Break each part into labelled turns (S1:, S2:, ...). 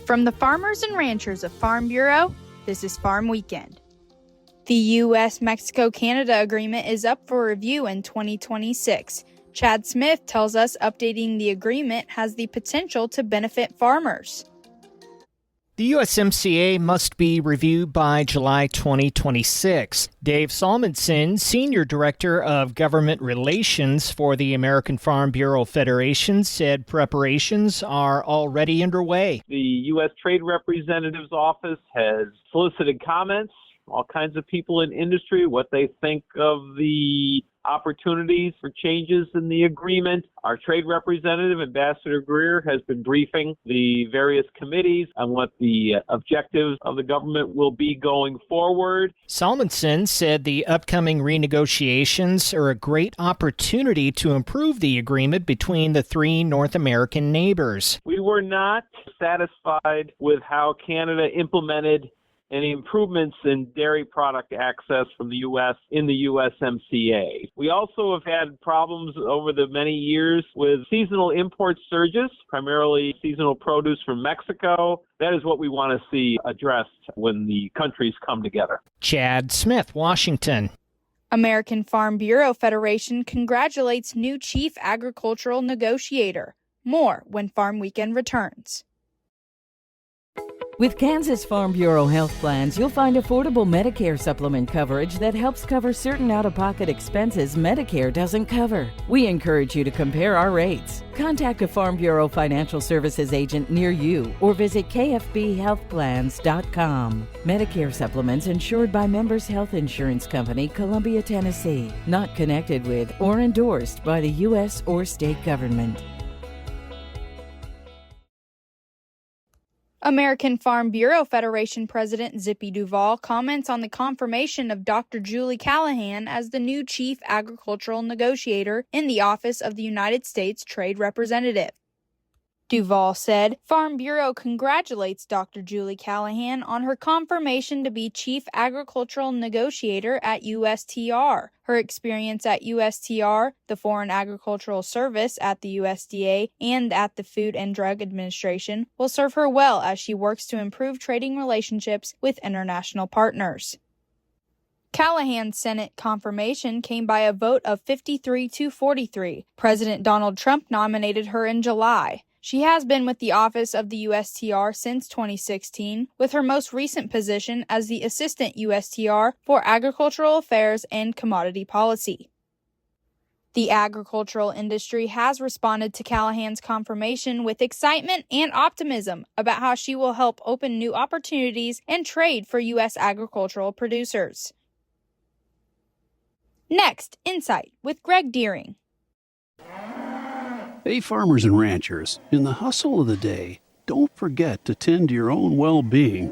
S1: From the farmers and ranchers of Farm Bureau, this is Farm Weekend. The U.S.-Mexico-Canada agreement is up for review in 2026. Chad Smith tells us updating the agreement has the potential to benefit farmers.
S2: The USMCA must be reviewed by July 2026. Dave Salmonson, Senior Director of Government Relations for the American Farm Bureau Federation, said preparations are already underway.
S3: The U.S. Trade Representative's office has solicited comments, all kinds of people in industry, what they think of the opportunities for changes in the agreement. Our trade representative, Ambassador Greer, has been briefing the various committees on what the objectives of the government will be going forward.
S2: Salmonson said the upcoming renegotiations are a great opportunity to improve the agreement between the three North American neighbors.
S3: We were not satisfied with how Canada implemented any improvements in dairy product access from the U.S. in the USMCA. We also have had problems over the many years with seasonal import surges, primarily seasonal produce from Mexico. That is what we want to see addressed when the countries come together.
S2: Chad Smith, Washington.
S1: American Farm Bureau Federation congratulates new Chief Agricultural Negotiator. More when Farm Weekend returns.
S4: With Kansas Farm Bureau health plans, you'll find affordable Medicare supplement coverage that helps cover certain out-of-pocket expenses Medicare doesn't cover. We encourage you to compare our rates. Contact a Farm Bureau financial services agent near you or visit KFBHealthPlans.com. Medicare supplements insured by Members Health Insurance Company, Columbia, Tennessee. Not connected with or endorsed by the U.S. or state government.
S1: American Farm Bureau Federation President Zippy Duvall comments on the confirmation of Dr. Julie Callahan as the new Chief Agricultural Negotiator in the Office of the United States Trade Representative. Duvall said, Farm Bureau congratulates Dr. Julie Callahan on her confirmation to be Chief Agricultural Negotiator at USTR. Her experience at USTR, the Foreign Agricultural Service at the USDA, and at the Food and Drug Administration will serve her well as she works to improve trading relationships with international partners. Callahan's Senate confirmation came by a vote of 53-43. President Donald Trump nominated her in July. She has been with the office of the USTR since 2016, with her most recent position as the Assistant USTR for Agricultural Affairs and Commodity Policy. The agricultural industry has responded to Callahan's confirmation with excitement and optimism about how she will help open new opportunities and trade for U.S. agricultural producers. Next, Insight with Greg Deering.
S5: Hey, farmers and ranchers, in the hustle of the day, don't forget to tend to your own well-being.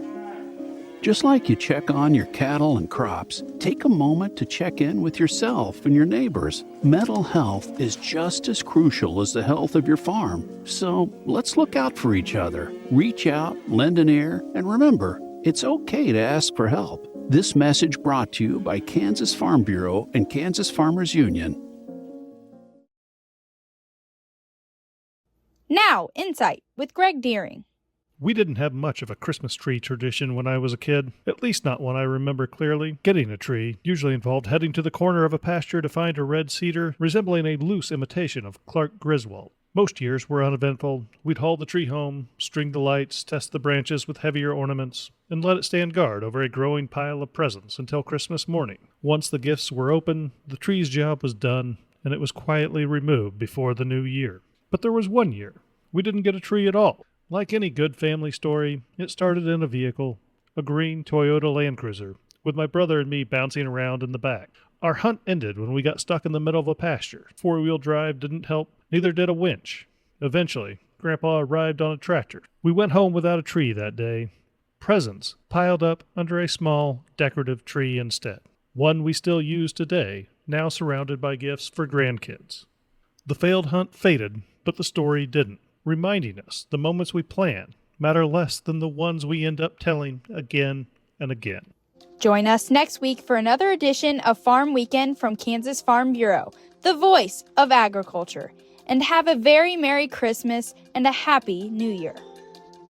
S5: Just like you check on your cattle and crops, take a moment to check in with yourself and your neighbors. Mental health is just as crucial as the health of your farm. So let's look out for each other. Reach out, lend an ear, and remember, it's okay to ask for help. This message brought to you by Kansas Farm Bureau and Kansas Farmers Union.
S1: Now, Insight with Greg Deering.
S6: We didn't have much of a Christmas tree tradition when I was a kid, at least not one I remember clearly. Getting a tree usually involved heading to the corner of a pasture to find a red cedar resembling a loose imitation of Clark Griswold. Most years were uneventful. We'd haul the tree home, string the lights, test the branches with heavier ornaments, and let it stand guard over a growing pile of presents until Christmas morning. Once the gifts were open, the tree's job was done, and it was quietly removed before the new year. But there was one year we didn't get a tree at all. Like any good family story, it started in a vehicle, a green Toyota Land Cruiser, with my brother and me bouncing around in the back. Our hunt ended when we got stuck in the middle of a pasture. Four-wheel drive didn't help, neither did a winch. Eventually, Grandpa arrived on a tractor. We went home without a tree that day. Presents piled up under a small, decorative tree instead. One we still use today, now surrounded by gifts for grandkids. The failed hunt faded, but the story didn't, reminding us the moments we plan matter less than the ones we end up telling again and again.
S1: Join us next week for another edition of Farm Weekend from Kansas Farm Bureau, the voice of agriculture. And have a very Merry Christmas and a Happy New Year.